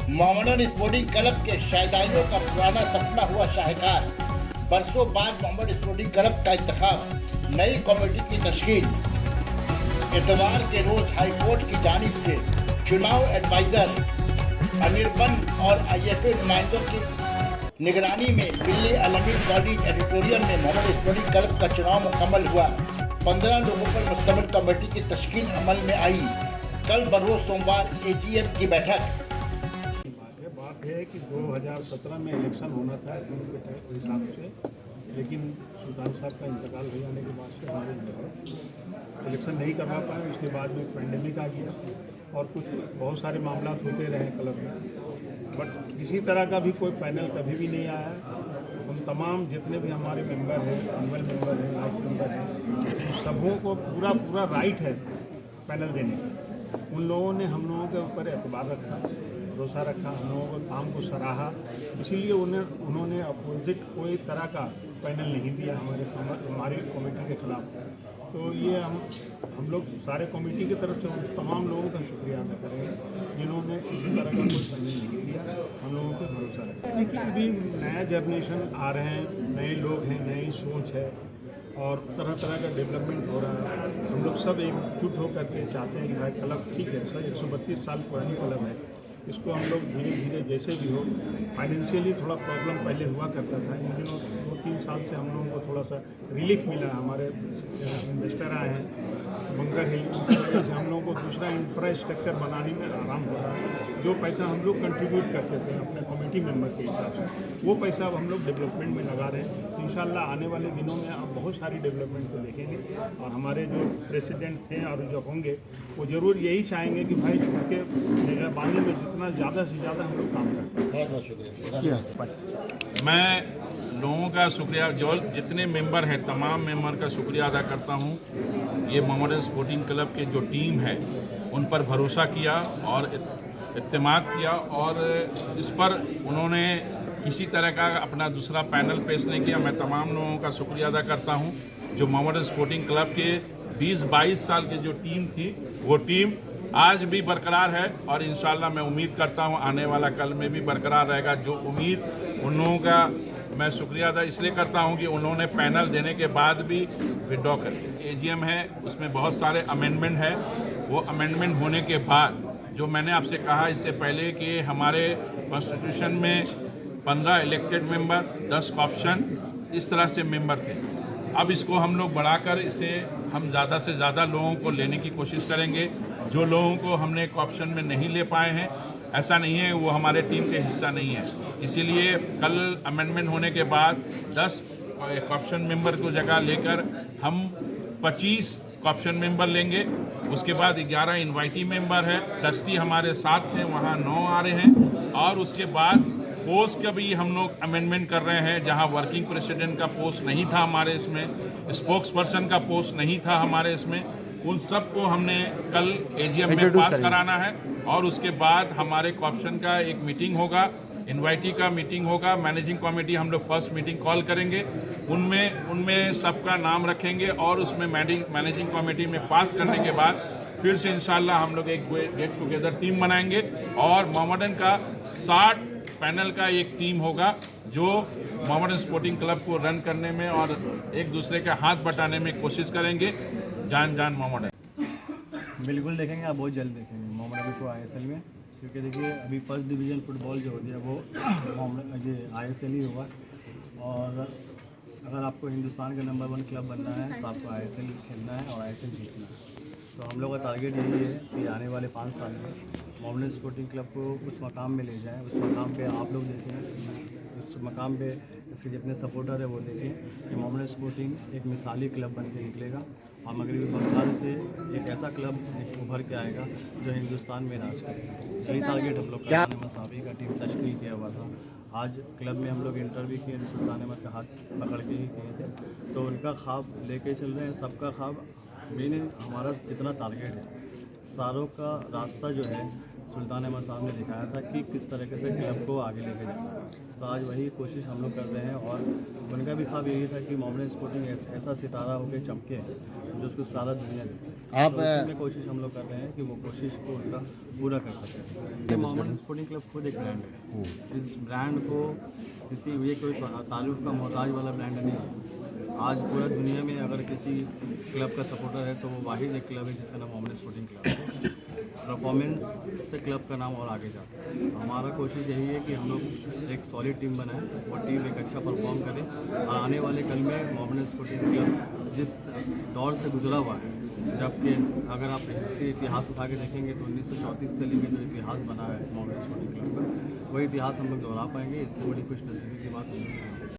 Mohammedan sporting club के शहदाइयों का पुराना सपना हुआ शाहकार। बरसों बाद मोहम्मडन स्पोर्टिंग क्लब का इंतखाब, नई कमेटी की तश्कील। इतवार के रोज हाईकोर्ट की जानिब से चुनाव एडवाइजर अनिर्बन और IFA नुमाइंदों की निगरानी में दिल्ली अलमीर कॉलेज एडिटोरियम में मोहम्मडन स्पोर्टिंग क्लब का चुनाव मुकम्मल हुआ। 15 लोगों पर मुश्तमिल कमेटी की तश्कील अमल में आई। कल बरोज सोमवार AGM की बैठक। बात है कि 2017 में इलेक्शन होना था उनके हिसाब से, लेकिन सुल्तान साहब का इंतकाल हो जाने के बाद से हमारे इलेक्शन नहीं करवा पाए। उसके बाद में पेंडेमिक आ गया और कुछ बहुत सारे मामला होते रहे क्लब में, बट किसी तरह का भी कोई पैनल कभी भी नहीं आया। हम तमाम जितने भी हमारे मेंबर हैं, एनुअल मेंबर हैं, लाइफ मेंबर हैं, सबों को पूरा राइट है पैनल देने का। उन लोगों ने हम लोगों के ऊपर एतबार रखा, भरोसा रखा, हम लोगों को काम को सराहा, इसीलिए उन्होंने अपोजिट कोई तरह का पैनल नहीं दिया हमारी कमेटी के खिलाफ। तो ये हम लोग सारे कमेटी की तरफ से उन तमाम लोगों का शुक्रिया अदा करेंगे जिन्होंने किसी तरह का कोई पैनल नहीं दिया, हम लोगों पर भरोसा रखा। देखिए, अभी नया जनरेशन आ रहे हैं, नए लोग हैं, नई सोच है और तरह तरह का डेवलपमेंट हो रहा है। हम लोग सब एकजुट होकर के चाहते हैं कि भाई क्लब ठीक है, सर 132 साल पुरानी क्लब है, इसको हम लोग धीरे धीरे जैसे भी हो, फाइनेंशियली थोड़ा प्रॉब्लम पहले हुआ करता था, इन दिनों 2-3 साल से हम लोगों को थोड़ा सा रिलीफ मिला। हमारे इन्वेस्टर आए हैं, बंकर हिल, उनकी वजह से हम लोगों को दूसरा इंफ्रास्ट्रक्चर बनाने में आराम हो रहा है। जो पैसा हम लोग कंट्रीब्यूट करते थे अपने कमेटी मेंबर के हिसाब से, वो पैसा अब हम लोग डेवलपमेंट में लगा रहे हैं। तो इंशाल्लाह आने वाले दिनों में आप बहुत सारी डेवलपमेंट को देखेंगे और हमारे जो प्रेसिडेंट थे और जो होंगे वो ज़रूर यही चाहेंगे कि भाई उनके निगरानी में जितना ज़्यादा से ज़्यादा हम लोग काम करें। बहुत बहुत शुक्रिया। मैं लोगों का शुक्रिया, जो जितने मेंबर हैं तमाम मेंबर का शुक्रिया अदा करता हूं। ये मोहम्मडन स्पोर्टिंग क्लब के जो टीम है उन पर भरोसा किया और इत्तेमाद किया और इस पर उन्होंने किसी तरह का अपना दूसरा पैनल पेश नहीं किया। मैं तमाम लोगों का शुक्रिया अदा करता हूं जो मोहम्मडन स्पोर्टिंग क्लब के 20-22 साल की जो टीम थी वो टीम आज भी बरकरार है और इंशाल्लाह मैं उम्मीद करता हूं आने वाला कल में भी बरकरार रहेगा। जो उम्मीद उन लोगों का मैं शुक्रिया अदा इसलिए करता हूं कि उन्होंने पैनल देने के बाद भी विड्रॉ कर लिया। AGM है, उसमें बहुत सारे अमेंडमेंट है। वो अमेंडमेंट होने के बाद जो मैंने आपसे कहा इससे पहले कि हमारे कॉन्स्टिट्यूशन में 15 इलेक्टेड मेंबर, 10 ऑप्शन, इस तरह से मेंबर थे। अब इसको हम लोग बढ़ाकर इसे हम ज़्यादा से ज़्यादा लोगों को लेने की कोशिश करेंगे। जो लोगों को हमने एक ऑप्शन में नहीं ले पाए हैं, ऐसा नहीं है वो हमारे टीम के हिस्सा नहीं है। इसीलिए कल अमेंडमेंट होने के बाद 10 एक ऑप्शन मेंबर को जगह लेकर हम 25 ऑप्शन मेंबर लेंगे। उसके बाद 11 इनवाइटी मेंबर है, ट्रस्टी हमारे साथ थे, वहाँ 9 आ रहे हैं। और उसके बाद पोस्ट का भी हम लोग अमेंडमेंट कर रहे हैं, जहां वर्किंग प्रेसिडेंट का पोस्ट नहीं था हमारे इसमें, स्पोक्स पर्सन का पोस्ट नहीं था हमारे इसमें, उन सब को हमने कल AGM में पास कराना है। और उसके बाद हमारे ऑप्शन का एक मीटिंग होगा, इनवाइटी का मीटिंग होगा, मैनेजिंग कमेटी हम लोग फर्स्ट मीटिंग कॉल करेंगे, उनमें सबका नाम रखेंगे और उसमें मैनेजिंग कमेटी में पास करने के बाद फिर से इंशाल्लाह हम लोग एक गेट टुगेदर टीम बनाएंगे और मोहम्मडन का 60 पैनल का एक टीम होगा जो मोहम्मडन स्पोर्टिंग क्लब को रन करने में और एक दूसरे के हाथ बटाने में कोशिश करेंगे। जान मोहम्मडन। बिल्कुल देखेंगे, आप बहुत जल्द देखेंगे मोहम्मडन को ISL में, क्योंकि देखिए अभी फर्स्ट डिवीज़न फुटबॉल जो हो गया वो ISL ही हुआ। और अगर आपको हिंदुस्तान का नंबर 1 क्लब बनना है तो आपको ISL खेलना है और ISL जीतना है। तो हम लोग का टारगेट यही है कि आने वाले 5 साल में मोहम्मडन स्पोर्टिंग क्लब को उस मकाम में ले जाएं। उस मकाम पे आप लोग देखें, उस मकाम पे इसके जितने सपोर्टर है वो देखें कि मोहम्मडन स्पोर्टिंग एक मिसाली क्लब बन के निकलेगा और मगरबी बंगाल से एक ऐसा क्लब उभर के आएगा जो हिंदुस्तान में राज करेगा। यही टारगेट हम लोग का मसावी का टीम तश्कील किया हुआ था। आज क्लब में हम लोग इंटर भी किए, सुल्तान अहमद का हाथ पकड़ के ही किए थे। तो उनका ख्वाब लेके चल रहे हैं, सबका ख्वाब मैंने हमारा जितना टारगेट है, सारों का रास्ता जो है सुल्तान अहमद साहब ने दिखाया था कि किस तरीके से क्लब को आगे लेके जाना है। तो आज वही कोशिश हम लोग कर रहे हैं और उनका भी ख्वाब यही था कि मोहम्मडन स्पोर्टिंग ऐसा सितारा होकर चमके जो उसको सारा दुनिया देखे। आप तो उसी में कोशिश हम लोग कर रहे हैं कि वो कोशिश को उनका पूरा कर सकें। मोहम्मडन स्पोर्टिंग क्लब खुद एक ब्रांड है। इस ब्रांड को किसी ये कोई ताल्लुक़ का मोहताज वाला ब्रांड नहीं है। आज पूरा दुनिया में अगर किसी क्लब का सपोर्टर है तो वो वाहिद एक क्लब है जिसका नाम मोहम्मडन स्पोर्टिंग क्लब है। परफॉर्मेंस से क्लब का नाम और आगे जाता है। हमारा कोशिश यही है कि हम लोग एक सॉलिड टीम बनाएं, वो टीम एक अच्छा परफॉर्म करे और आने वाले कल में मोहम्मडन स्पोर्टिंग क्लब जिस दौर से गुजरा हुआ है, जबकि अगर आप हिस्ट्री इतिहास उठा के देखेंगे तो 1934 से लेकर जो इतिहास बना है मोहम्मडन स्पोर्टिंग क्लब का, वही इतिहास हम लोग दोहरा पाएंगे। इससे बड़ी खुशनसीबी की बात नहीं है।